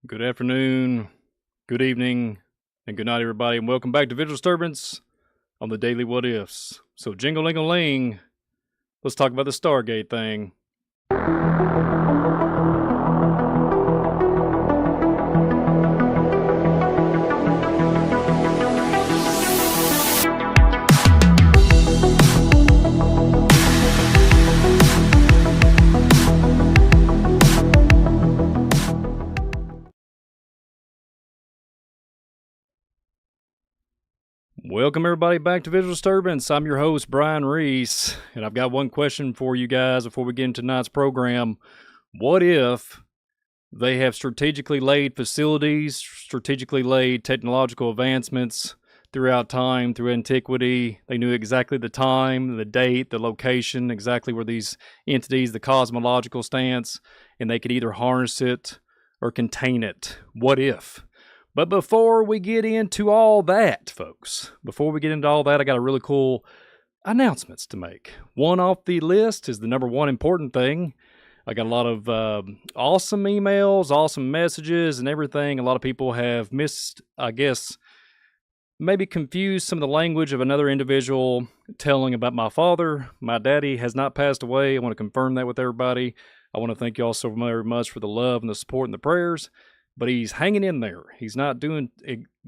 Good afternoon, good evening, and good night, everybody, and welcome back to Visual Disturbance on the Daily What Ifs. So, jingle-ling-a-ling, let's talk about the Stargate thing. Welcome everybody back to Visual Disturbance. I'm your host, Brian Reese, and I've got one question for you guys before we get into tonight's program. What if they have strategically laid facilities, strategically laid technological advancements throughout time, through antiquity? They knew exactly the time, the date, the location, exactly where these entities, the cosmological stance, and they could either harness it or contain it. What if? But before we get into all that, folks, I got a really cool announcements to make. One off the list is the number one important thing. I got a lot of awesome emails, awesome messages, and everything. A lot of people have maybe confused some of the language of another individual telling about my father. My daddy has not passed away. I want to confirm that with everybody. I want to thank you all so very much for the love and the support and the prayers. But he's hanging in there. He's not doing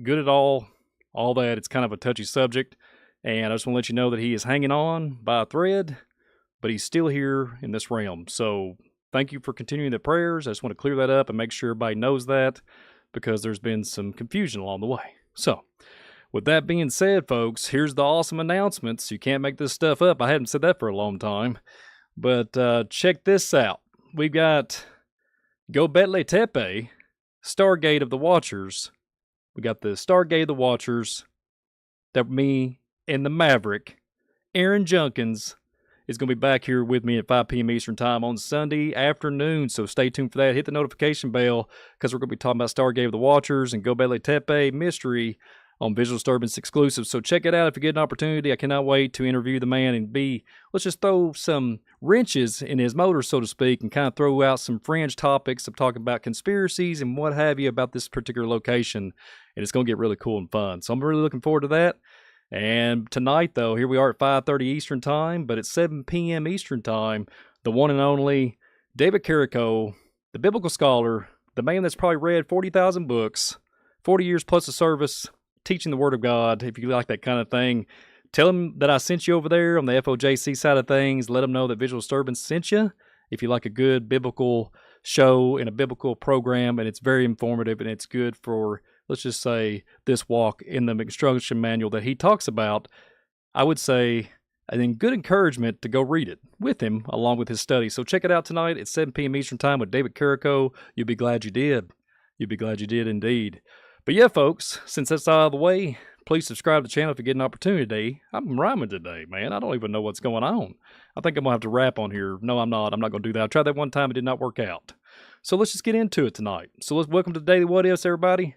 good at all that. It's kind of a touchy subject. And I just want to let you know that he is hanging on by a thread, but he's still here in this realm. So thank you for continuing the prayers. I just want to clear that up and make sure everybody knows that, because there's been some confusion along the way. So with that being said, folks, here's the awesome announcements. You can't make this stuff up. I hadn't said that for a long time. But check this out. We've got Göbekli Tepe, Stargate of the Watchers. We got the Stargate of the Watchers. That me and the Maverick, Aaron Junkins, is going to be back here with me at 5 p.m. Eastern Time on Sunday afternoon. So stay tuned for that. Hit the notification bell, because we're going to be talking about Stargate of the Watchers and Göbekli Tepe mystery on Visual Disturbance exclusive. So check it out if you get an opportunity. I cannot wait to interview the man and let's just throw some wrenches in his motor, so to speak, and kind of throw out some fringe topics of talking about conspiracies and what have you about this particular location. And it's going to get really cool and fun. So I'm really looking forward to that. And tonight, though, here we are at 5:30 Eastern Time, but at 7 p.m. Eastern Time, the one and only David Carrico, the biblical scholar, the man that's probably read 40,000 books, 40 years plus of service, teaching the Word of God. If you like that kind of thing, tell him that I sent you over there on the FOJC side of things. Let him know that Visual Disturbance sent you. If you like a good biblical show and a biblical program, and it's very informative, and it's good for, let's just say, this walk in the instruction manual that he talks about, I would say, and then good encouragement to go read it with him along with his study. So check it out tonight at 7 p.m. Eastern Time with David Carrico. You'll be glad you did. You'll be glad you did indeed. But yeah, folks, since that's out of the way, please subscribe to the channel if you get an opportunity. I'm rhyming today, man. I don't even know what's going on. I think I'm going to have to rap on here. No, I'm not. I'm not going to do that. I tried that one time. It did not work out. So let's just get into it tonight. So welcome to the Daily What Ifs, everybody.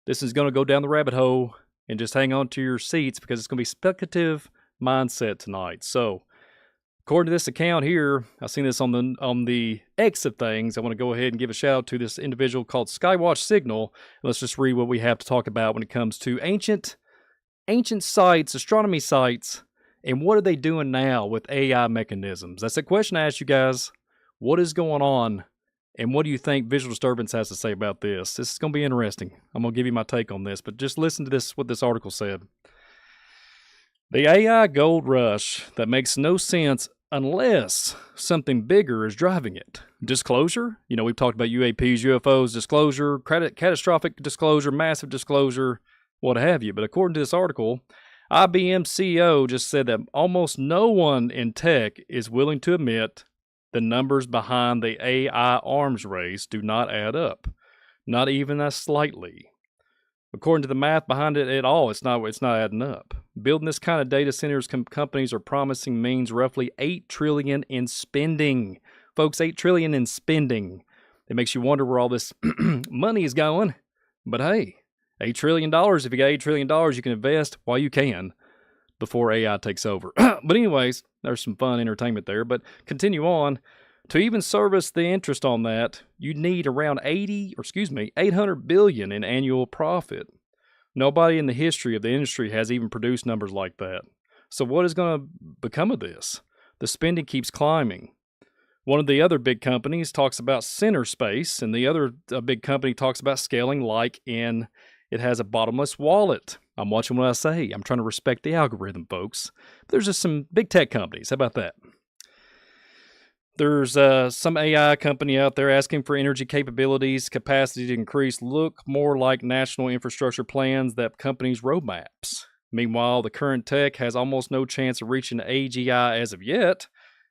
This is going to go down the rabbit hole, and just hang on to your seats, because it's going to be speculative mindset tonight. So according to this account here, I've seen this on the X of things. I want to go ahead and give a shout out to this individual called Skywatch Signal. Let's just read what we have to talk about when it comes to ancient sites, astronomy sites, and what are they doing now with AI mechanisms. That's a question I asked you guys. What is going on, and what do you think Visual Disturbance has to say about this? This is going to be interesting. I'm going to give you my take on this, but just listen to what this article said. The AI gold rush that makes no sense unless something bigger is driving it. Disclosure? We've talked about UAPs, UFOs, disclosure, catastrophic disclosure, massive disclosure, what have you. But according to this article, IBM CEO just said that almost no one in tech is willing to admit the numbers behind the AI arms race do not add up. Not even as slightly. According to the math behind it at all, it's not adding up. Building this kind of data centers companies are promising means roughly $8 trillion in spending. Folks, $8 trillion in spending. It makes you wonder where all this money is going. But hey, $8 trillion, if you got $8 trillion, you can invest while you can before AI takes over. But anyways, there's some fun entertainment there. But continue on. To even service the interest on that, you need around 800 billion in annual profit. Nobody in the history of the industry has even produced numbers like that. So what is going to become of this? The spending keeps climbing. One of the other big companies talks about center space, and the other big company talks about scaling like in it has a bottomless wallet. I'm watching what I say. I'm trying to respect the algorithm, folks. But there's just some big tech companies. How about that? There's some AI company out there asking for energy capabilities, capacity to increase, look more like national infrastructure plans that companies' roadmaps. Meanwhile, the current tech has almost no chance of reaching AGI as of yet.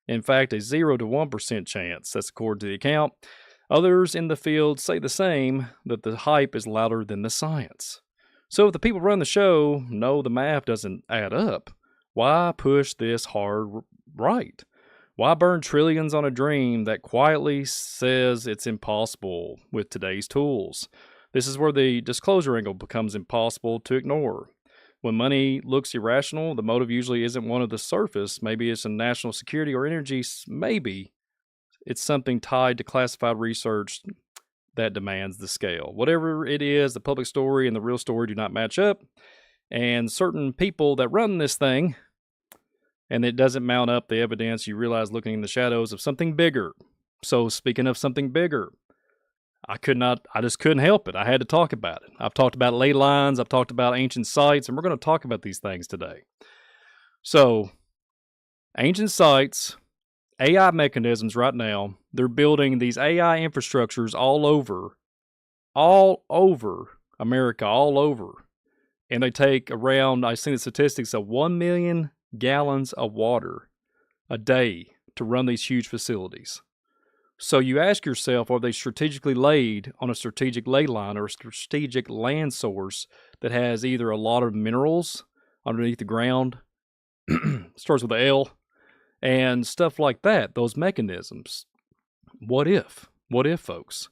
In fact, a 0 to 1% chance, that's according to the account. Others in the field say the same, that the hype is louder than the science. So if the people run the show know the math doesn't add up, why push this hard right? Why burn trillions on a dream that quietly says it's impossible with today's tools? This is where the disclosure angle becomes impossible to ignore. When money looks irrational, the motive usually isn't one of the surface. Maybe it's a national security or energy. Maybe it's something tied to classified research that demands the scale. Whatever it is, the public story and the real story do not match up. And certain people that run this thing, and it doesn't mount up the evidence, you realize looking in the shadows of something bigger. So speaking of something bigger, I just couldn't help it. I had to talk about it. I've talked about ley lines, I've talked about ancient sites, and we're going to talk about these things today. So, ancient sites, AI mechanisms right now, they're building these AI infrastructures all over America, all over. And they take around, I've seen the statistics of 1 million gallons of water a day to run these huge facilities. So you ask yourself, are they strategically laid on a strategic ley line or a strategic land source that has either a lot of minerals underneath the ground, starts with an L, and stuff like that, those mechanisms? What if? What if, folks?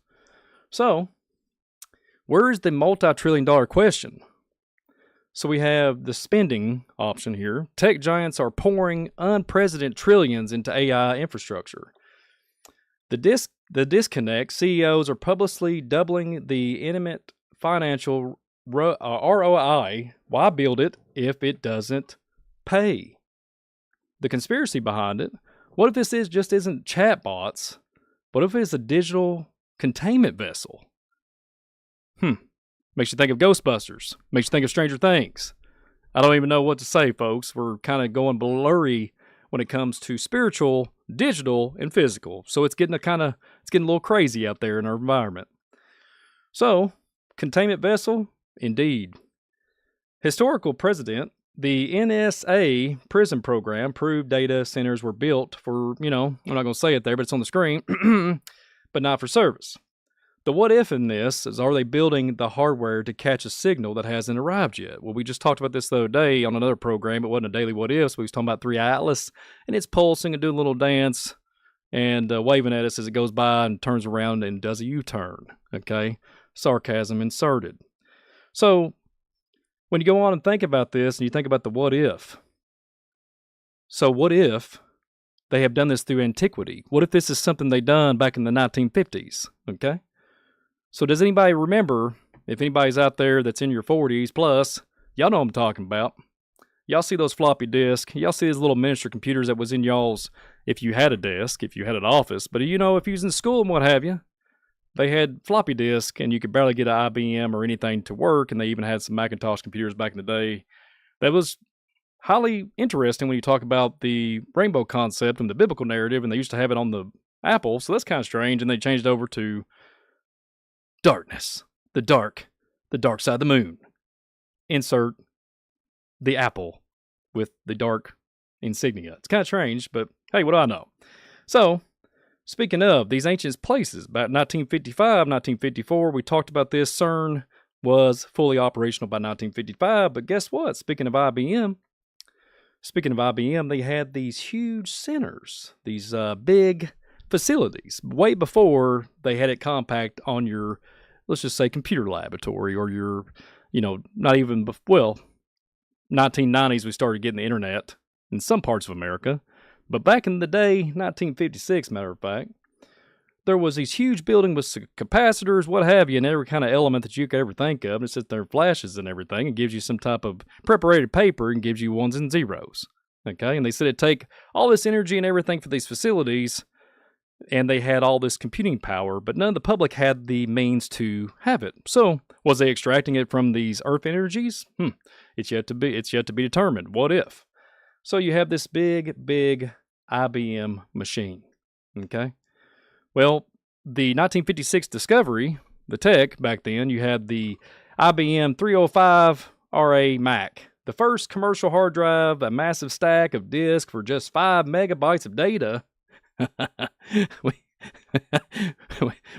So, where is the multi-trillion-dollar question? So we have the spending option here. Tech giants are pouring unprecedented trillions into AI infrastructure. The disconnect, CEOs are publicly doubling the intimate financial ROI. Why build it if it doesn't pay? The conspiracy behind it, what if this isn't chatbots? What if it's a digital containment vessel? Makes you think of Ghostbusters. Makes you think of Stranger Things. I don't even know what to say, folks. We're kind of going blurry when it comes to spiritual, digital, and physical. So it's getting a little crazy out there in our environment. So, containment vessel, indeed. Historical precedent, the NSA prison program proved data centers were built for, I'm not going to say it there, but it's on the screen, but not for service. The what if in this is, are they building the hardware to catch a signal that hasn't arrived yet? Well, we just talked about this the other day on another program. It wasn't a daily what ifs. We was talking about 3 Atlas, and it's pulsing and doing a little dance and waving at us as it goes by and turns around and does a U-turn. Okay? Sarcasm inserted. So, when you go on and think about this and you think about the what if, so what if they have done this through antiquity? What if this is something they done back in the 1950s? Okay? So does anybody remember, if anybody's out there that's in your 40s plus, y'all know what I'm talking about. Y'all see those floppy disks. Y'all see those little miniature computers that was in y'all's, if you had a desk, if you had an office. But if you was in school and what have you, they had floppy disk and you could barely get an IBM or anything to work. And they even had some Macintosh computers back in the day. That was highly interesting when you talk about the rainbow concept and the biblical narrative. And they used to have it on the Apple. So that's kind of strange. And they changed over to darkness, the dark side of the moon. Insert the apple with the dark insignia. It's kind of strange, but hey, what do I know? So, speaking of these ancient places, about 1955, 1954, we talked about this. CERN was fully operational by 1955, but guess what? Speaking of IBM, they had these huge centers, these big facilities, way before they had it compact on your, let's just say, computer laboratory or your, not even, 1990s we started getting the internet in some parts of America. But back in the day, 1956, matter of fact, there was these huge building with capacitors, what have you, and every kind of element that you could ever think of. And it sits there, flashes and everything, and gives you some type of preparated paper and gives you ones and zeros. Okay, and they said it'd take all this energy and everything for these facilities, and they had all this computing power, but none of the public had the means to have it. So, was they extracting it from these Earth energies? It's yet to be determined. What if? So you have this big IBM machine. Okay. Well, the 1956 discovery, the tech back then, you had the IBM 305 RA Mac, the first commercial hard drive, a massive stack of disk for just 5 megabytes of data.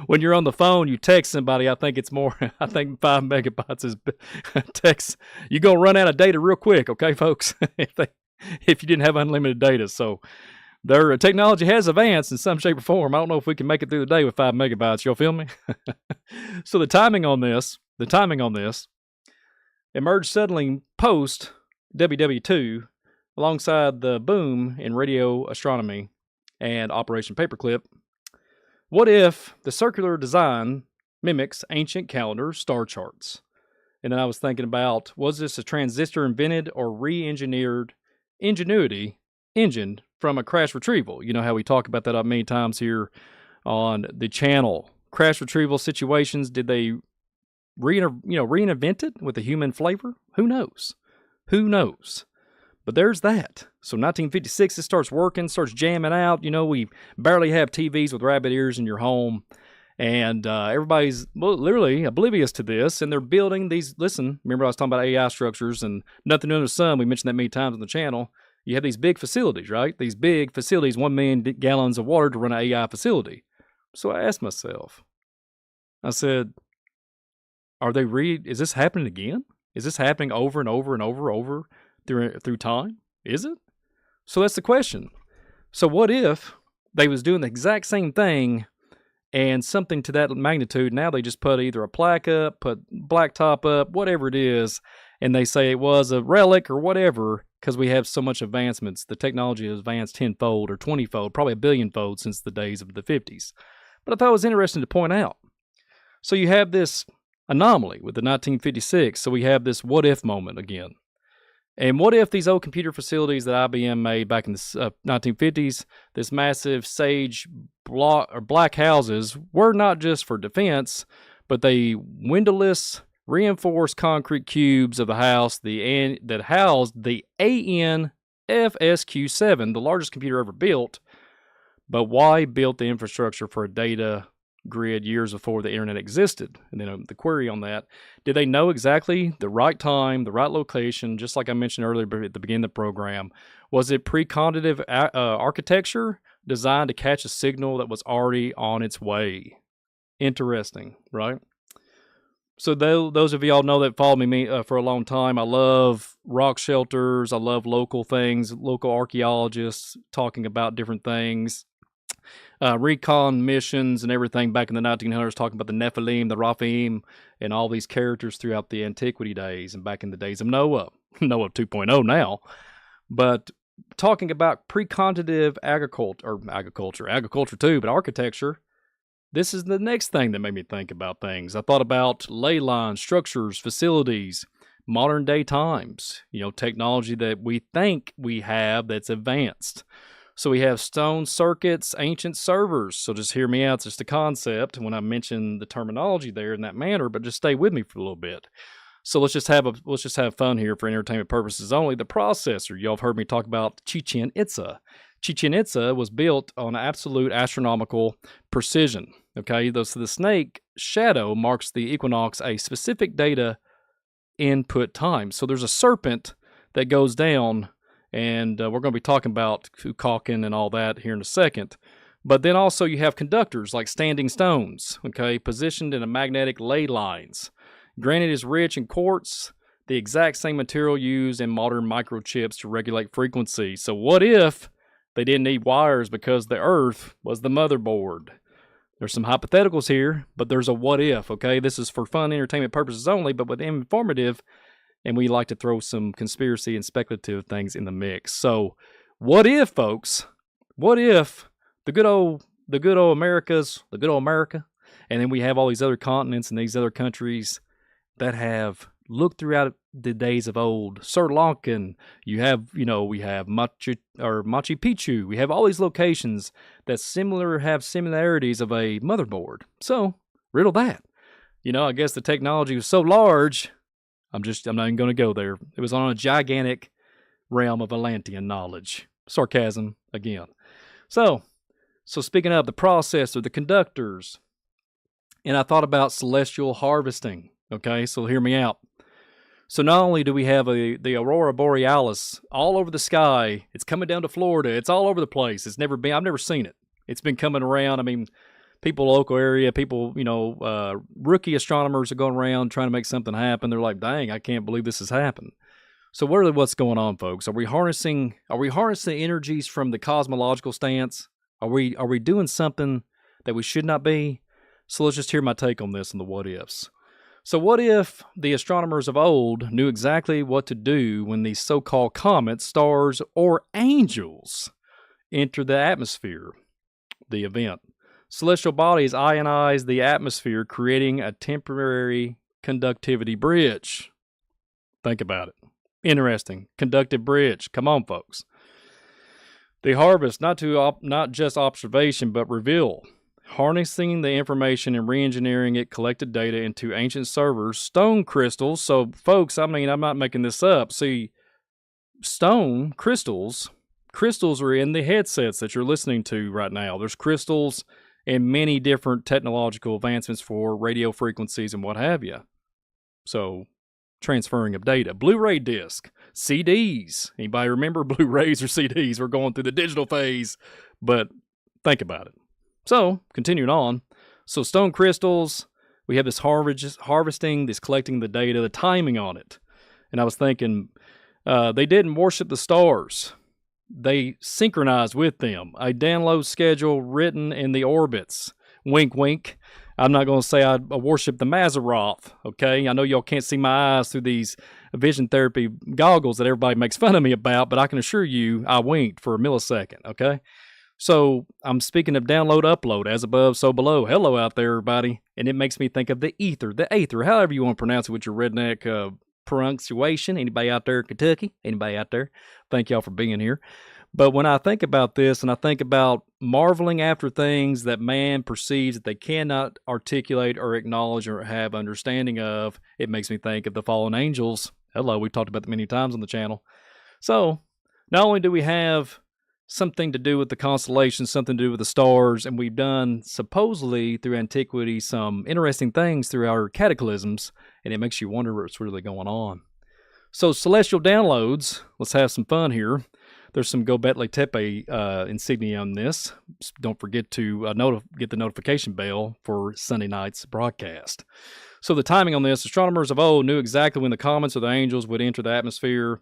When you're on the phone, you text somebody, I think 5 megabytes is text. You're going to run out of data real quick, okay, folks, if you didn't have unlimited data. So their technology has advanced in some shape or form. I don't know if we can make it through the day with 5 megabytes. Y'all feel me? So the timing on this emerged suddenly post WW2 alongside the boom in radio astronomy and Operation Paperclip. What if the circular design mimics ancient calendar star charts? And then I was thinking about, was this a transistor invented or re-engineered ingenuity engined from a crash retrieval? You know how we talk about that many times here on the channel. Crash retrieval situations, did they reinvent it with a human flavor? Who knows? But there's that. So 1956, it starts working, starts jamming out. You know, we barely have TVs with rabbit ears in your home. And everybody's literally oblivious to this. And they're building these, listen, remember I was talking about AI structures and nothing under the sun. We mentioned that many times on the channel. You have these big facilities, right? These big facilities, 1 million gallons of water to run an AI facility. So I asked myself, I said, is this happening again? Is this happening over and over and over through time? Is it? So that's the question. So what if they was doing the exact same thing and something to that magnitude, now they just put either a plaque up, put blacktop up, whatever it is, and they say it was a relic or whatever, because we have so much advancements. The technology has advanced 10-fold or 20-fold, probably a billion-fold since the days of the 50s. But I thought it was interesting to point out. So you have this anomaly with the 1956, so we have this what-if moment again. And what if these old computer facilities that IBM made back in the 1950s, this massive sage black houses, were not just for defense, but they windowless, reinforced concrete cubes of the house that housed the ANFSQ7, the largest computer ever built. But why built the infrastructure for a data grid years before the internet existed? And then the query on that, did they know exactly the right time, the right location, just like I mentioned earlier at the beginning of the program? Was it precognitive architecture designed to catch a signal that was already on its way? Interesting, right? So those of y'all know that followed me for a long time, I love rock shelters, I love local things, local archaeologists talking about different things. Recon missions and everything back in the 1900s, talking about the Nephilim, the Raphaim, and all these characters throughout the antiquity days and back in the days of Noah 2.0 now. But talking about precognitive agriculture too, but architecture, this is the next thing that made me think about things. I thought about ley lines, structures, facilities, modern day times, technology that we think we have that's advanced. So we have stone circuits, ancient servers. So just hear me out. It's just a concept when I mention the terminology there in that manner, but just stay with me for a little bit. So let's just have fun here for entertainment purposes only. The processor. Y'all have heard me talk about Chichen Itza. Chichen Itza was built on absolute astronomical precision. Okay, so the snake shadow marks the equinox, a specific data input time. So there's a serpent that goes down. And we're going to be talking about Kukulkan and all that here in a second. But then also you have conductors like standing stones, okay, positioned in a magnetic ley lines. Granite is rich in quartz, the exact same material used in modern microchips to regulate frequency. So what if they didn't need wires because the Earth was the motherboard? There's some hypotheticals here, but there's a what if, okay? This is for fun entertainment purposes only, but with informative. And we like to throw some conspiracy and speculative things in the mix. So, what if, folks, what if the good old Americas, the good old America, and then we have all these other continents and these other countries that have looked throughout the days of old. Sri Lankan, we have Machu Picchu. We have all these locations that have similarities of a motherboard. So, riddle that. I guess the technology was so large, I'm not even going to go there. It was on a gigantic realm of Atlantean knowledge. Sarcasm again. So speaking of the processor, the conductors, and I thought about celestial harvesting. Okay, so hear me out. So not only do we have the aurora borealis all over the sky, it's coming down to Florida. It's all over the place. I've never seen it. It's been coming around. I mean, people local area, people, rookie astronomers are going around trying to make something happen. They're like, dang, I can't believe this has happened. So what's going on, folks? Are we harnessing energies from the cosmological stance? Are we doing something that we should not be? So let's just hear my take on this and the what ifs. So what if the astronomers of old knew exactly what to do when these so-called comets, stars, or angels enter the atmosphere? The event. Celestial bodies ionize the atmosphere, creating a temporary conductivity bridge. Think about it. Interesting. Conductive bridge. Come on, folks. They harvest not just observation, but reveal. Harnessing the information and re-engineering it collected data into ancient servers, stone crystals. So, folks, I'm not making this up. See, stone crystals are in the headsets that you're listening to right now. There's crystals and many different technological advancements for radio frequencies and what have you. So, transferring of data. Blu-ray disc, CDs. Anybody remember Blu-rays or CDs? We're going through the digital phase, but think about it. So, continuing on. So, stone crystals, we have this harvesting, this collecting the data, the timing on it. And I was thinking, they didn't worship the stars. They synchronized with them. A download schedule written in the orbits. Wink, wink. I'm not going to say I worship the Mazzaroth, okay? I know y'all can't see my eyes through these vision therapy goggles that everybody makes fun of me about, but I can assure you I winked for a millisecond, okay? So I'm speaking of download, upload, as above, so below. Hello out there, everybody. And it makes me think of the aether, however you want to pronounce it with your redneck pronunciation. Anybody out there in Kentucky? Anybody out there? Thank y'all for being here. But when I think about this and I think about marveling after things that man perceives that they cannot articulate or acknowledge or have understanding of, it makes me think of the fallen angels. Hello, we've talked about them many times on the channel. So not only do we have something to do with the constellations, something to do with the stars, and we've done, supposedly, through antiquity, some interesting things through our cataclysms, and it makes you wonder what's really going on. So, celestial downloads, let's have some fun here. There's some Göbekli Tepe insignia on this. Don't forget to get the notification bell for Sunday night's broadcast. So, the timing on this, astronomers of old knew exactly when the comets or the angels would enter the atmosphere.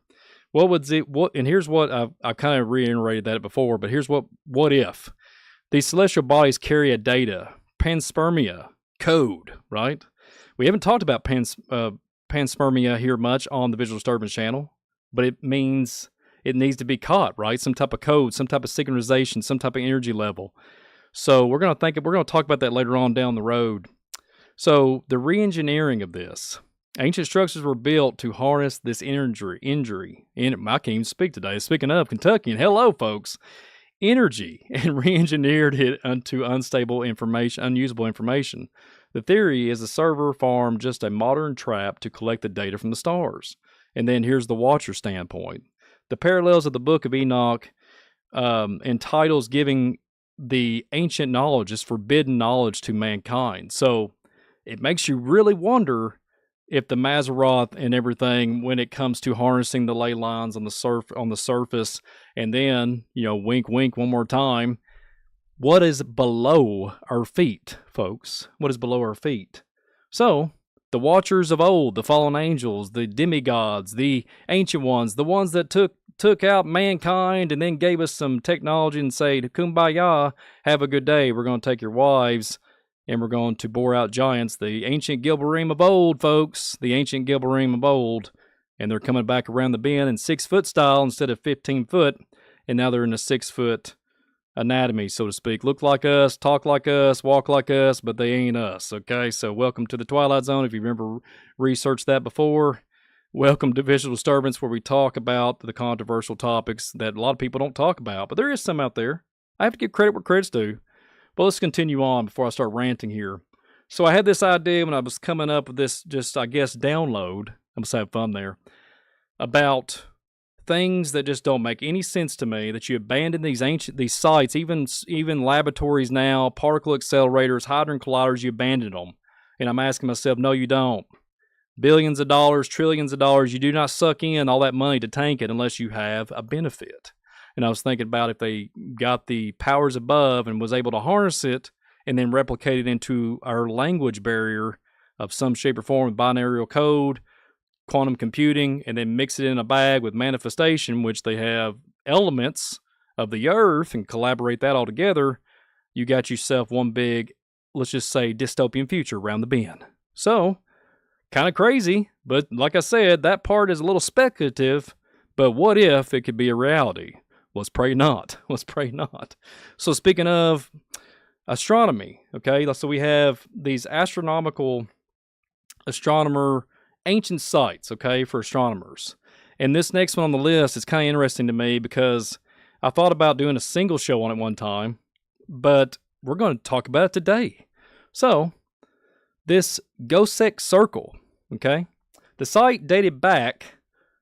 And here's what I kind of reiterated that before, but here's what if these celestial bodies carry a data, panspermia, code, right? We haven't talked about panspermia here much on the Visual Disturbance channel, but it means it needs to be caught, right? Some type of code, some type of synchronization, some type of energy level. So we're going to talk about that later on down the road. So the re-engineering of this. Ancient structures were built to harness this injury. I can't even speak today. Speaking of Kentucky, and hello, folks. Energy, and re-engineered it into unusable information. The theory is the server farmed just a modern trap to collect the data from the stars. And then here's the watcher standpoint. The parallels of the Book of Enoch entitles giving the ancient knowledge as forbidden knowledge to mankind. So it makes you really wonder if the Mazzaroth and everything, when it comes to harnessing the ley lines on the surface, and then, wink, wink one more time, what is below our feet, folks? What is below our feet? So, the watchers of old, the fallen angels, the demigods, the ancient ones, the ones that took out mankind and then gave us some technology and said, kumbaya, have a good day, we're going to take your wives, and we're going to bore out giants, the ancient Gilbarim of old, folks, the ancient Gilbarim of old, and they're coming back around the bend in 6-foot style instead of 15 foot, and now they're in a 6-foot anatomy, so to speak. Look like us, talk like us, walk like us, but they ain't us, okay? So welcome to the Twilight Zone. If you've ever researched that before, welcome to Visual Disturbance, where we talk about the controversial topics that a lot of people don't talk about, but there is some out there. I have to give credit where credit's due. But let's continue on before I start ranting here. So I had this idea when I was coming up with this, just, I guess, download. I'm just having fun there. About things that just don't make any sense to me, that you abandon these sites, even laboratories now, particle accelerators, hadron colliders, you abandon them. And I'm asking myself, no, you don't. Billions of dollars, trillions of dollars, you do not suck in all that money to tank it unless you have a benefit. And I was thinking about if they got the powers above and was able to harness it and then replicate it into our language barrier of some shape or form with binary code, quantum computing, and then mix it in a bag with manifestation, which they have elements of the earth, and collaborate that all together, you got yourself one big, let's just say, dystopian future around the bend. So, kind of crazy, but like I said, that part is a little speculative, but what if it could be a reality? Let's pray not. Let's pray not. So speaking of astronomy, okay, so we have these astronomical astronomer ancient sites, okay, for astronomers. And this next one on the list is kind of interesting to me because I thought about doing a single show on it one time, but we're going to talk about it today. So, this Goseck Circle, okay, the site dated back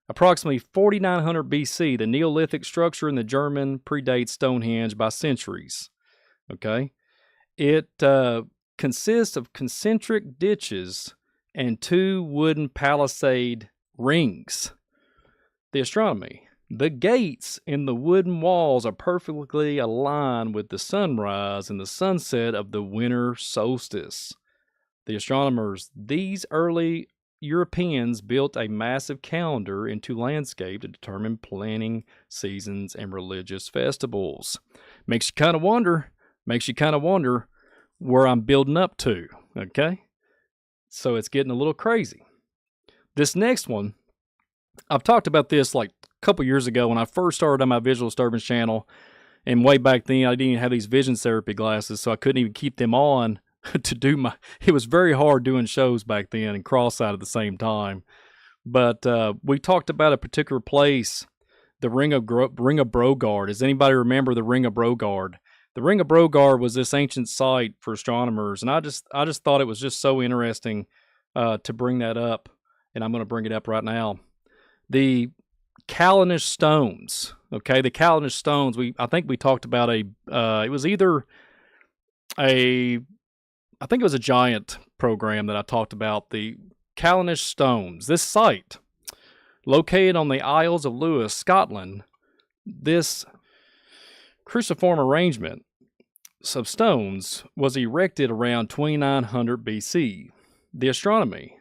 approximately 4900 BC. The Neolithic structure in the German predates Stonehenge by centuries, okay. It consists of concentric ditches and 2 wooden palisade rings. The astronomy. The gates in the wooden walls are perfectly aligned with the sunrise and the sunset of the winter solstice. The astronomers. These early Europeans built a massive calendar into landscape to determine planting seasons and religious festivals. Makes you kind of wonder where I'm building up to, okay? So it's getting a little crazy. This next one, I've talked about this like a couple years ago when I first started on my Visual Disturbance channel. And way back then, I didn't even have these vision therapy glasses, so I couldn't even keep them on to do my... It was very hard doing shows back then and cross-eyed at the same time. But we talked about a particular place, the Ring of Brogard. Does anybody remember the Ring of Brogard? The Ring of Brogard was this ancient site for astronomers, and I just thought it was just so interesting to bring that up, and I'm going to bring it up right now. The Callanish stones, okay, the Callanish stones. I think we talked about it was either I think it was a giant program that I talked about the Callanish stones. This site, located on the Isles of Lewis, Scotland, this cruciform arrangement of stones was erected around 2900 BC. The astronomy,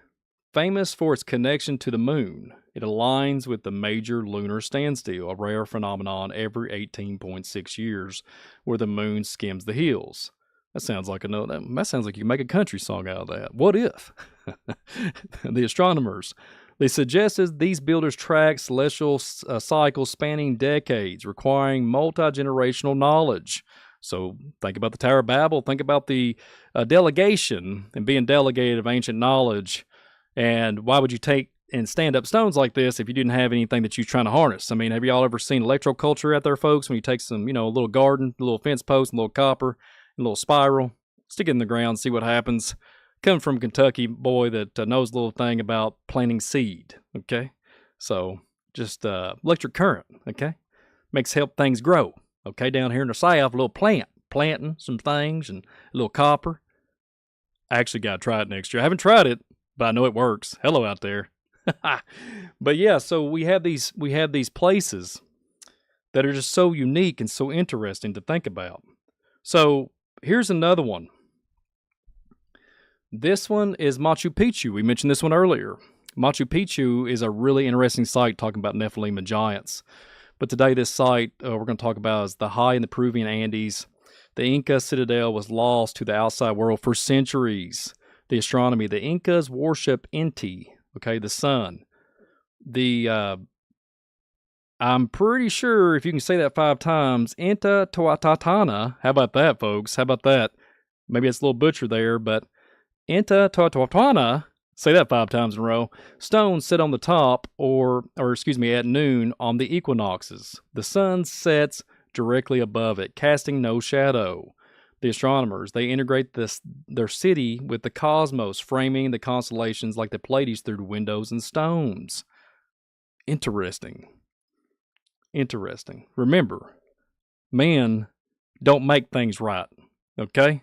famous for its connection to the moon, it aligns with the major lunar standstill, a rare phenomenon every 18.6 years, where the moon skims the hills. That sounds like you can make a country song out of that. What if? The astronomers. They suggested these builders track celestial cycles spanning decades, requiring multi-generational knowledge. So think about the Tower of Babel. Think about the delegation and being delegated of ancient knowledge. And why would you take and stand up stones like this if you didn't have anything that you're trying to harness? I mean, have y'all ever seen electroculture out there, folks? When you take some, a little garden, a little fence post, a little copper, a little spiral, stick it in the ground, see what happens. Coming from Kentucky, boy that knows a little thing about planting seed, okay? So, just electric current, okay? Help things grow, okay? Down here in the South, a little planting some things and a little copper. I actually got to try it next year. I haven't tried it, but I know it works. Hello out there. But yeah, so we have these places that are just so unique and so interesting to think about. So, here's another one. This one is Machu Picchu. We mentioned this one earlier. Machu Picchu is a really interesting site talking about Nephilim and giants. But today this site we're going to talk about is the high in the Peruvian Andes. The Inca citadel was lost to the outside world for centuries. The astronomy. The Incas worship Inti, okay, the sun. The I'm pretty sure if you can say that 5 times, Inta Tuatana. How about that, folks? How about that? Maybe it's a little butcher there, but Inta Tuatana. Say that 5 times in a row. Stones sit on the top, or excuse me, at noon on the equinoxes. The sun sets directly above it, casting no shadow. The astronomers, they integrate their city with the cosmos, framing the constellations like the Pleiades through windows and stones. Interesting. Interesting. Remember, men don't make things right, okay?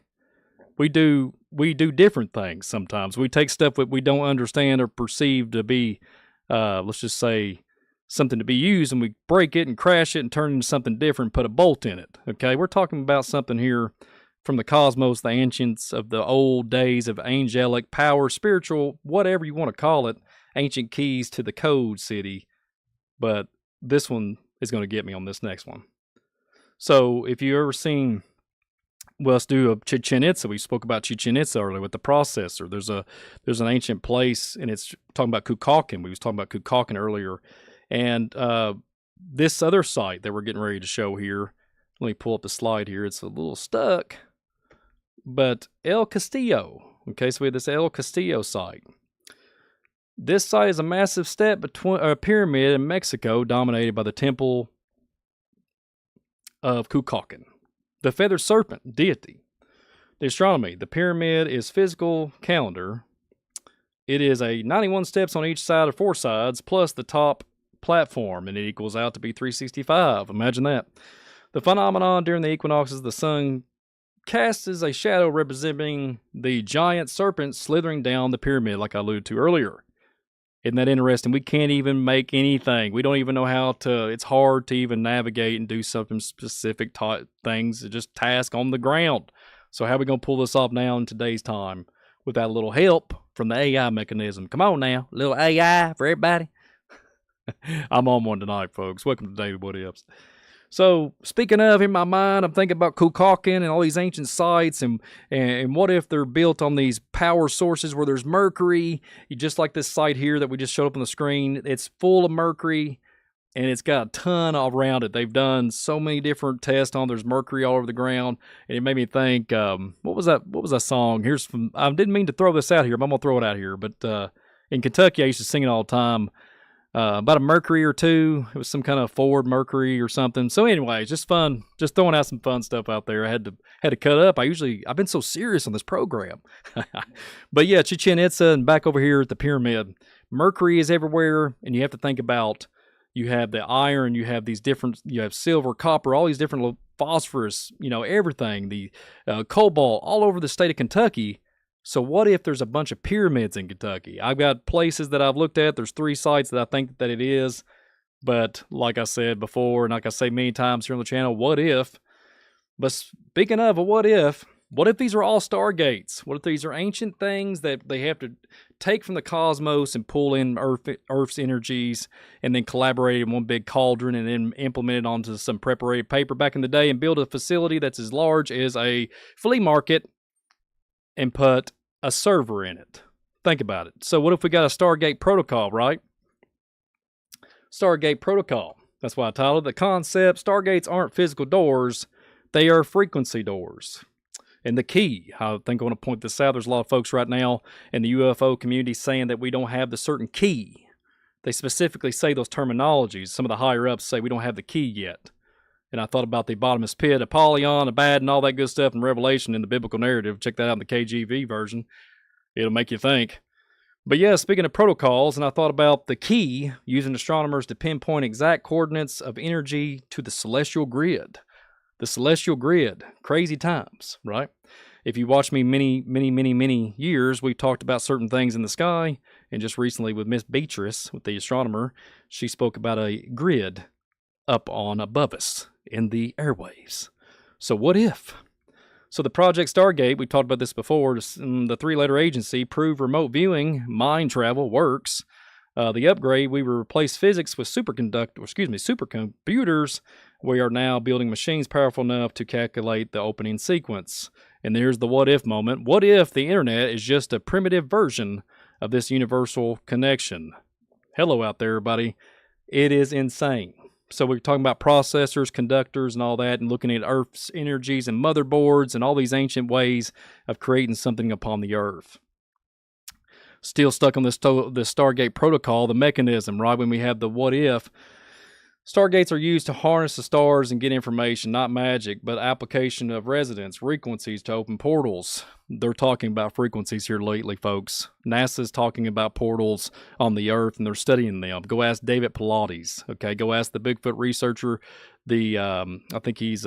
We do different things sometimes. We take stuff that we don't understand or perceive to be, let's just say, something to be used, and we break it and crash it and turn it into something different, put a bolt in it, okay? We're talking about something here from the cosmos, the ancients of the old days of angelic power, spiritual, whatever you want to call it, ancient keys to the code city. But this one is going to get me on this next one. So if you ever seen, well, let's do a Chichen Itza. We spoke about Chichen Itza earlier with the processor. There's an ancient place, and it's talking about Kukulkan. We was talking about Kukulkan earlier. And this other site that we're getting ready to show here, let me pull up the slide here. It's a little stuck. But El Castillo. Okay, so we have this El Castillo site. This site is a massive step between a pyramid in Mexico dominated by the temple of Kukulkan, the feathered serpent deity. The astronomy, the pyramid is physical calendar. It is a 91 steps on each side of 4 sides, plus the top platform, and it equals out to be 365. Imagine that. The phenomenon during the equinoxes, the sun casts a shadow representing the giant serpent slithering down the pyramid, like I alluded to earlier. Isn't that interesting? We can't even make anything. We don't even know how to, it's hard to even navigate and do something specific things, just task on the ground. So how are we going to pull this off now in today's time without a little help from the AI mechanism? Come on now, a little AI for everybody. I'm on one tonight, folks. Welcome to David What Ifs. So, speaking of, in my mind, I'm thinking about Kukulkan and all these ancient sites, and what if they're built on these power sources where there's mercury, just like this site here that we just showed up on the screen. It's full of mercury, and it's got a ton all around it. They've done so many different tests on there's mercury all over the ground, and it made me think, what was that song? Here's from, I didn't mean to throw this out here, but I'm going to throw it out here. But in Kentucky, I used to sing it all the time. About a Mercury or two. It was some kind of Ford Mercury or something. So anyway, just fun. Just throwing out some fun stuff out there. I had to cut up. I've been so serious on this program. But yeah, Chichen Itza and back over here at the pyramid. Mercury is everywhere, and you have to think about, you have the iron, you have these different, you have silver, copper, all these different phosphorus, everything, the cobalt, all over the state of Kentucky. So what if there's a bunch of pyramids in Kentucky? I've got places that I've looked at. There's 3 sites that I think that it is. But like I said before, and like I say many times here on the channel, what if? But speaking of a what if these are all Stargates? What if these are ancient things that they have to take from the cosmos and pull in Earth's energies and then collaborate in one big cauldron and then implement it onto some prepared paper back in the day and build a facility that's as large as a flea market and put a server in it? Think about it. So what if we got a Stargate protocol, right? Stargate protocol. That's why I titled the concept. Stargates aren't physical doors. They are frequency doors. And the key, I think I want to point this out. There's a lot of folks right now in the UFO community saying that we don't have the certain key. They specifically say those terminologies. Some of the higher ups say we don't have the key yet. And I thought about the bottomless pit, Apollyon, Abaddon, all that good stuff in Revelation in the biblical narrative. Check that out in the KJV version. It'll make you think. But yeah, speaking of protocols, and I thought about the key, using astronomers to pinpoint exact coordinates of energy to the celestial grid. The celestial grid. Crazy times, right? If you watch me many years, we've talked about certain things in the sky. And just recently with Miss Beatrice, with the astronomer, she spoke about a grid up on above us in the airwaves. So what if? So the Project Stargate, we talked about this before, the 3-letter agency, proved remote viewing, mind travel works. The upgrade, we will replace physics with supercomputers. We are now building machines powerful enough to calculate the opening sequence. And there's the what if moment. What if the internet is just a primitive version of this universal connection? Hello out there, everybody. It is insane. So we're talking about processors, conductors, and all that, and looking at Earth's energies and motherboards and all these ancient ways of creating something upon the Earth. Still stuck on this Stargate protocol, the mechanism, right? When we have the what if, Stargates are used to harness the stars and get information, not magic, but application of resonance, frequencies to open portals. They're talking about frequencies here lately, folks. NASA's talking about portals on the Earth, and they're studying them. Go ask David Pilates, okay? Go ask the Bigfoot researcher. I think he's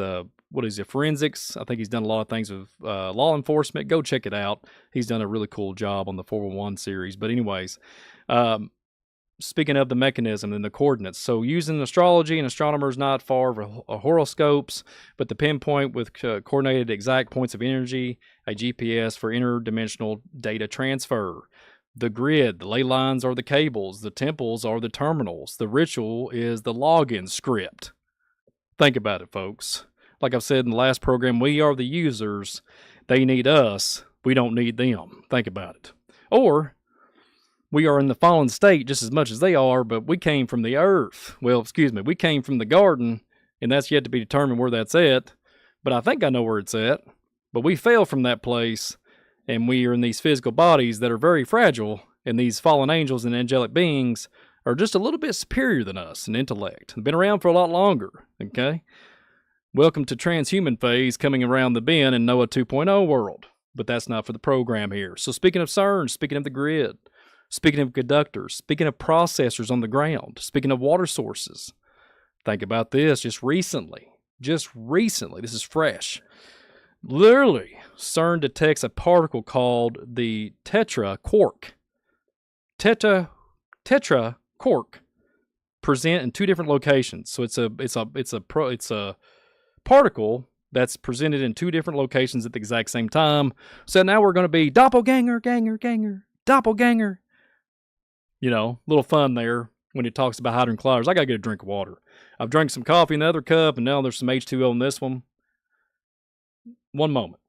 what is it, forensics? I think he's done a lot of things with law enforcement. Go check it out. He's done a really cool job on the 411 series. But anyways, speaking of the mechanism and the coordinates, so using astrology and astronomers not far for horoscopes, but to pinpoint with coordinated exact points of energy, a GPS for interdimensional data transfer. The grid, the ley lines are the cables, the temples are the terminals, the ritual is the login script. Think about it, folks. Like I've said in the last program, we are the users. They need us. We don't need them. Think about it. Or we are in the fallen state just as much as they are, but we came from the earth. Well, excuse me, we came from the garden, and that's yet to be determined where that's at. But I think I know where it's at. But we fell from that place, and we are in these physical bodies that are very fragile, and these fallen angels and angelic beings are just a little bit superior than us in intellect. They've been around for a lot longer, okay? Welcome to transhuman phase coming around the bend in Noah 2.0 world. But that's not for the program here. So speaking of CERN, speaking of the grid, speaking of conductors, speaking of processors on the ground, speaking of water sources, think about this just recently, this is fresh. Literally, CERN detects a particle called the tetra quark. Tetra quark present in two different locations. So it's a particle that's presented in two different locations at the exact same time. So now we're going to be doppelganger, doppelganger. You know, little fun there when it talks about hadron colliders. I got to get a drink of water. I've drank some coffee in the other cup, and now there's some H2O in this one. One moment.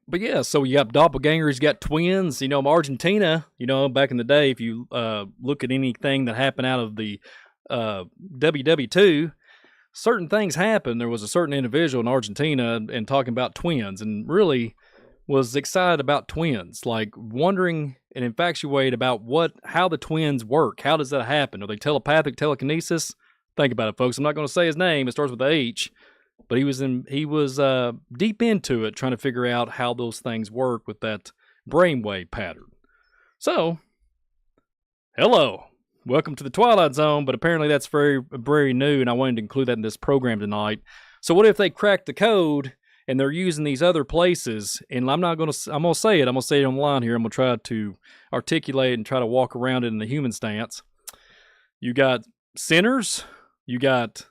But yeah, so you got doppelgangers, you got twins. You know, Argentina, you know, back in the day, if you look at anything that happened out of the WW2, certain things happened. There was a certain individual in Argentina and talking about twins, and really was excited about twins, like wondering and infatuated about how the twins work. How does that happen? Are they telepathic, telekinesis? Think about it, folks. I'm not going to say his name. It starts with H, but he was deep into it, trying to figure out how those things work with that brainwave pattern. So, hello. Welcome to the Twilight Zone, but apparently that's very, very new, and I wanted to include that in this program tonight. So what if they crack the code and they're using these other places? And I'm going to say it online here. I'm going to try to articulate and try to walk around it in the human stance. You got centers, you got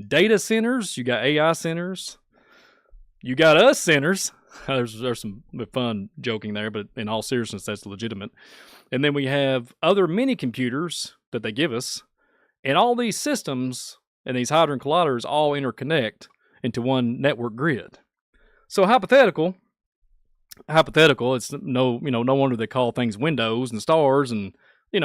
data centers, you got AI centers, you got us centers. There's some fun joking there, but in all seriousness, that's legitimate. And then we have other mini computers that they give us, and all these systems and these hadron colliders all interconnect into one network grid. So hypothetical, it's no wonder they call things windows and stars, and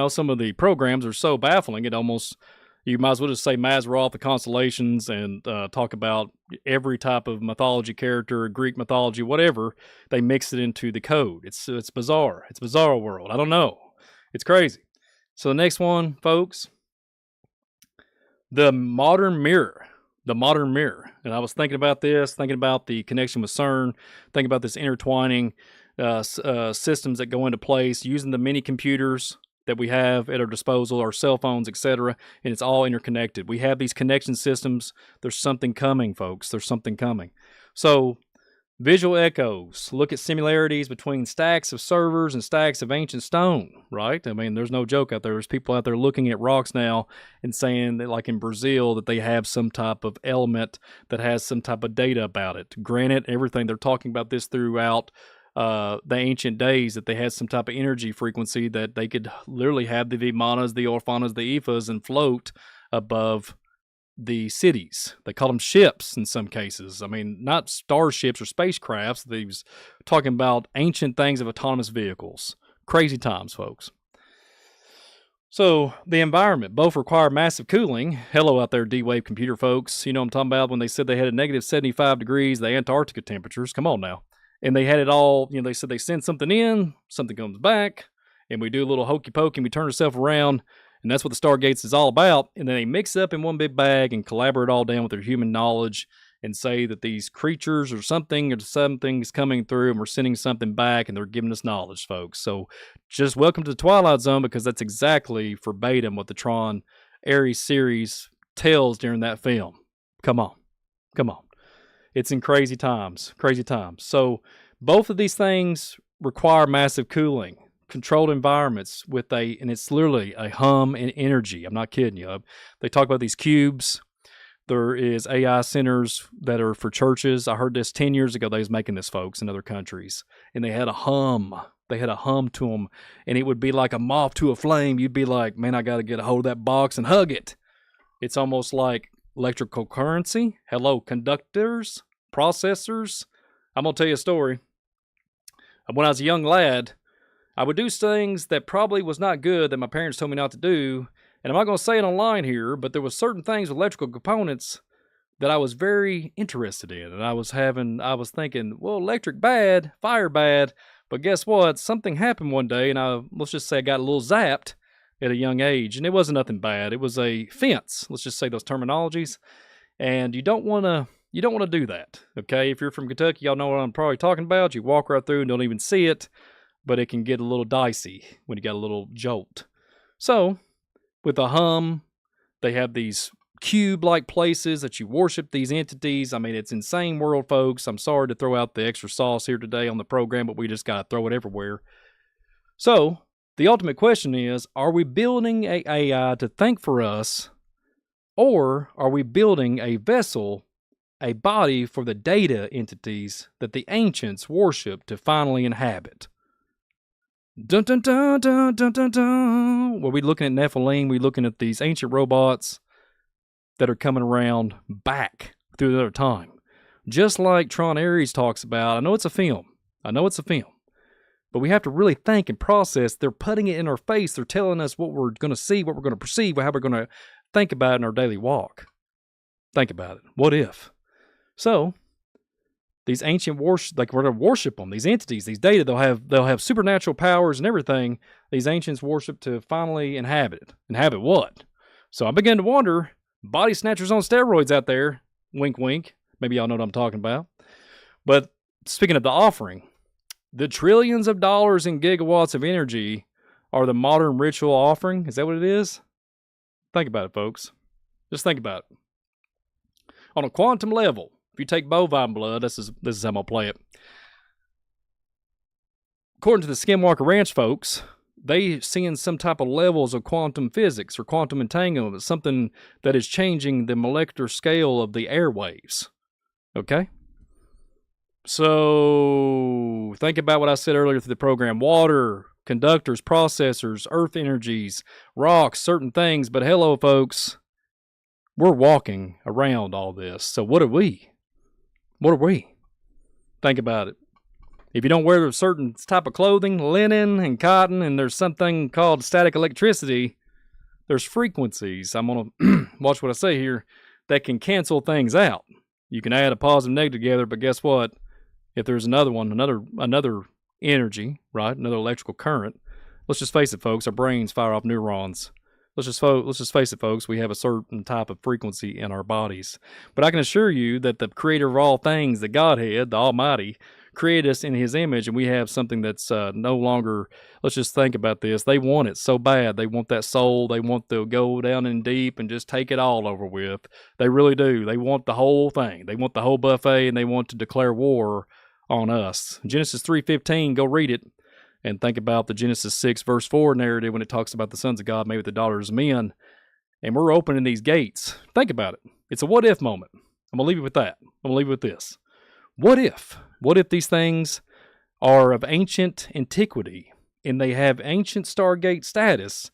some of the programs are so baffling. It almost, you might as well just say Mazzaroth, the constellations, and talk about every type of mythology character, Greek mythology, whatever. They mix it into the code. It's bizarre. It's a bizarre world. I don't know. It's crazy. So the next one, folks, the modern mirror. The modern mirror. And I was thinking about this, thinking about the connection with CERN, thinking about this intertwining systems that go into place, using the mini computers that we have at our disposal, our cell phones, etc., and it's all interconnected. We have these connection systems. There's something coming, folks. There's something coming. So, visual echoes. Look at similarities between stacks of servers and stacks of ancient stone, right? I mean, there's no joke out there. There's people out there looking at rocks now and saying that, like in Brazil, that they have some type of element that has some type of data about it. Granted, everything, they're talking about this throughout the ancient days, that they had some type of energy frequency that they could literally have the Vimanas, the Orphanas, the Ifas, and float above the cities. They call them ships in some cases. I mean, not starships or spacecrafts. They was talking about ancient things of autonomous vehicles. Crazy times, folks. So the environment, both require massive cooling. Hello out there, D-Wave computer folks. You know what I'm talking about when they said they had a negative 75 degrees, the Antarctica temperatures. Come on now. And they had it all, they said they send something in, something comes back, and we do a little hokey pokey and we turn ourselves around. And that's what the Stargates is all about. And then they mix it up in one big bag and collaborate all down with their human knowledge and say that these creatures or something is coming through and we're sending something back and they're giving us knowledge, folks. So just welcome to the Twilight Zone, because that's exactly verbatim what the Tron Ares series tells during that film. Come on. It's in crazy times. So both of these things require massive cooling, controlled environments and it's literally a hum and energy. I'm not kidding you. They talk about these cubes. There is AI centers that are for churches. I heard this 10 years ago. They was making this, folks, in other countries. And they had a hum. They had a hum to them. And it would be like a moth to a flame. You'd be like, man, I got to get a hold of that box and hug it. It's almost like electrical currency. Hello, conductors, processors. I'm going to tell you a story. When I was a young lad, I would do things that probably was not good that my parents told me not to do. And I'm not going to say it online here, but there was certain things with electrical components that I was very interested in. And I was thinking, well, electric bad, fire bad. But guess what? Something happened one day, and let's just say I got a little zapped at a young age. And it wasn't nothing bad. It was a fence. Let's just say those terminologies. And you don't want to do that. Okay? If you're from Kentucky, y'all know what I'm probably talking about. You walk right through and don't even see it. But it can get a little dicey when you got a little jolt. So with a hum, they have these cube-like places that you worship these entities. I mean, it's insane world, folks. I'm sorry to throw out the extra sauce here today on the program, but we just got to throw it everywhere. So the ultimate question is, are we building an AI to think for us, or are we building a vessel, a body for the data entities that the ancients worship to finally inhabit? Dun dun dun dun dun dun dun. Well, we're looking at Nephilim. We're looking at these ancient robots that are coming around back through another time. Just like Tron Ares talks about. I know it's a film. But we have to really think and process. They're putting it in our face. They're telling us what we're going to see, what we're going to perceive, how we're going to think about it in our daily walk. Think about it. What if? So these ancient we're going to worship them. These entities, these data, they'll have supernatural powers and everything. These ancients worship to finally inhabit it. Inhabit what? So I began to wonder, body snatchers on steroids out there. Wink, wink. Maybe y'all know what I'm talking about. But speaking of the offering, the trillions of dollars in gigawatts of energy are the modern ritual offering. Is that what it is? Think about it, folks. Just think about it. On a quantum level, if you take bovine blood, this is how I'm going to play it. According to the Skinwalker Ranch folks, they seeing some type of levels of quantum physics or quantum entanglement, something that is changing the molecular scale of the airwaves. Okay? So think about what I said earlier through the program. Water, conductors, processors, earth energies, rocks, certain things. But hello, folks. We're walking around all this. So what are we? What are we? Think about it. If you don't wear a certain type of clothing, linen and cotton, and there's something called static electricity, there's frequencies, I'm going to watch what I say here, that can cancel things out. You can add a positive and negative together, but guess what? If there's another one, another energy, right, another electrical current, let's just face it, folks, our brains fire off neurons. Let's just face it, folks, we have a certain type of frequency in our bodies. But I can assure you that the creator of all things, the Godhead, the Almighty, created us in his image, and we have something that's no longer, let's just think about this. They want it so bad. They want that soul. They want to go down in deep and just take it all over with. They really do. They want the whole thing. They want the whole buffet, and they want to declare war on us. Genesis 3:15, go read it. And think about the Genesis 6 verse 4 narrative when it talks about the sons of God made with the daughters of men. And we're opening these gates. Think about it. It's a what if moment. I'm going to leave you with that. I'm going to leave you with this. What if? What if these things are of ancient antiquity and they have ancient Stargate status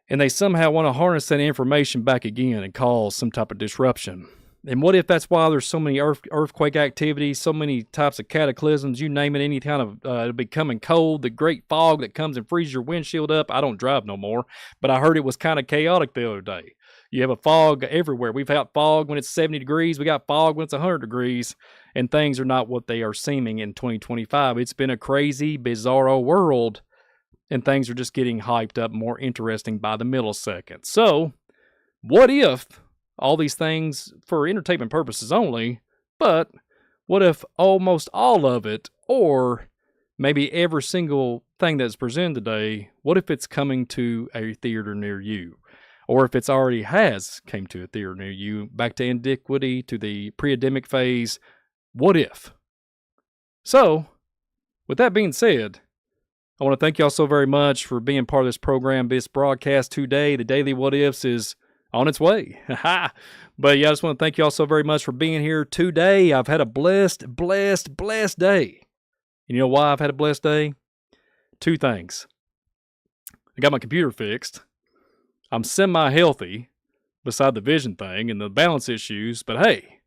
and they somehow want to harness that information back again and cause some type of disruption? And what if that's why there's so many earthquake activity, so many types of cataclysms, you name it, any kind of, it'll be coming cold, the great fog that comes and freezes your windshield up. I don't drive no more, but I heard it was kind of chaotic the other day. You have a fog everywhere. We've had fog when it's 70 degrees. We got fog when it's 100 degrees, and things are not what they are seeming in 2025. It's been a crazy, bizarro world, and things are just getting hyped up, more interesting by the millisecond. So, what if all these things for entertainment purposes only, but what if almost all of it, or maybe every single thing that's presented today, what if it's coming to a theater near you? Or if it's already has came to a theater near you, back to antiquity, to the pre-Adamic phase, what if? So, with that being said, I want to thank y'all so very much for being part of this program, this broadcast today. The Daily What Ifs is on its way. But yeah, I just want to thank y'all so very much for being here today. I've had a blessed day. And you know why I've had a blessed day? Two things. I got my computer fixed. I'm semi-healthy, beside the vision thing and the balance issues. But hey,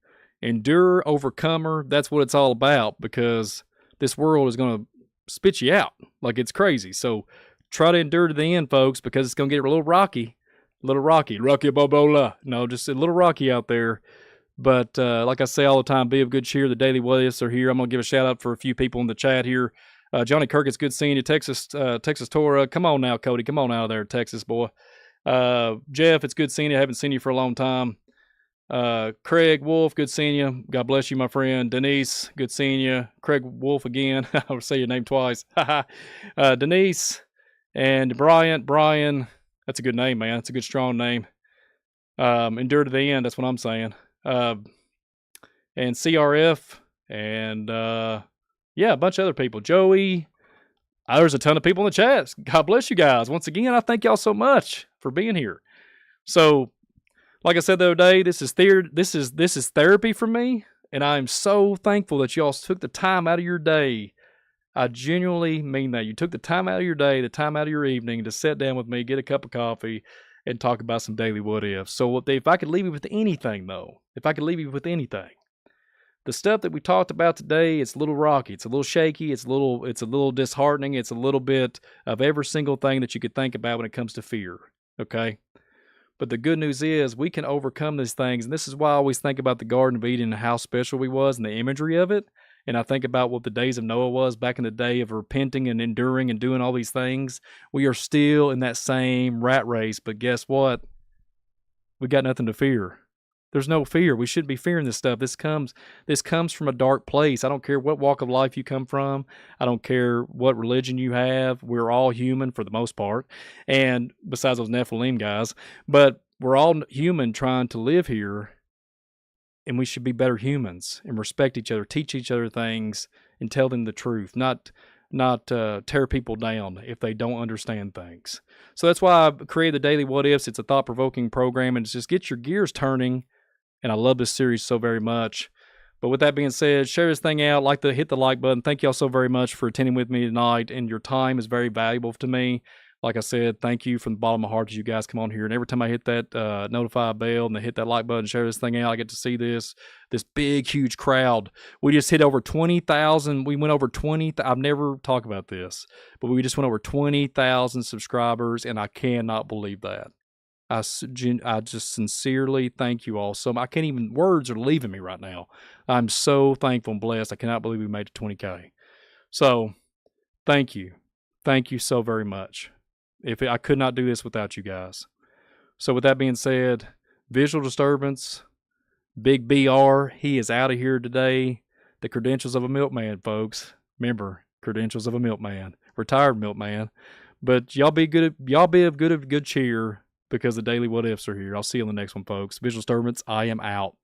endure, overcomer, that's what it's all about, because this world is going to spit you out like it's crazy. So try to endure to the end, folks, because it's going to get a little rocky. Rocky Bobola. No, just a little rocky out there. But like I say all the time, be of good cheer. The Daily What Ifs are here. I'm going to give a shout out for a few people in the chat here. Johnny Kirk, it's good seeing you. Texas Torah. Come on now, Cody. Come on out of there, Texas boy. Jeff, it's good seeing you. I haven't seen you for a long time. Craig Wolf, good seeing you. God bless you, my friend. Denise, good seeing you. Craig Wolf again. I'll say your name twice. Denise and Brian. That's a good name, man. It's a good, strong name. Endure to the end. That's what I'm saying. And CRF and, yeah, a bunch of other people. Joey. There's a ton of people in the chat. God bless you guys. Once again, I thank y'all so much for being here. So, like I said the other day, this is therapy for me, and I'm so thankful that y'all took the time out of your day. I genuinely mean that. You took the time out of your day, the time out of your evening to sit down with me, get a cup of coffee, and talk about some daily what ifs. So if I could leave you with anything, though, the stuff that we talked about today, it's a little rocky, it's a little shaky, it's a little disheartening, it's a little bit of every single thing that you could think about when it comes to fear, okay? But the good news is we can overcome these things, and this is why I always think about the Garden of Eden and how special we was and the imagery of it. And I think about what the days of Noah was back in the day of repenting and enduring and doing all these things. We are still in that same rat race, but guess what? We got nothing to fear. There's no fear. We shouldn't be fearing this stuff. This comes from a dark place. I don't care what walk of life you come from. I don't care what religion you have. We're all human for the most part. And besides those Nephilim guys, but we're all human trying to live here. And we should be better humans and respect each other, teach each other things, and tell them the truth, not tear people down if they don't understand things. So that's why I created the Daily What Ifs. It's a thought-provoking program, and it's just get your gears turning. And I love this series so very much. But with that being said, share this thing out. Hit the like button. Thank y'all so very much for attending with me tonight, and your time is very valuable to me. Like I said, thank you from the bottom of my heart as you guys come on here. And every time I hit that notify bell and they hit that like button, share this thing out, I get to see this big, huge crowd. We just hit over 20,000. We went over 20. I've never talked about this, but we just went over 20,000 subscribers, and I cannot believe that. I just sincerely thank you all. So words are leaving me right now. I'm so thankful and blessed. I cannot believe we made it to 20K. So thank you. Thank you so very much. I could not do this without you guys. So with that being said, Visual Disturbance, Big BR, he is out of here today. The credentials of a milkman, folks. Remember, credentials of a milkman. Retired milkman. But y'all be of good cheer, because the Daily What Ifs are here. I'll see you on the next one, folks. Visual Disturbance, I am out.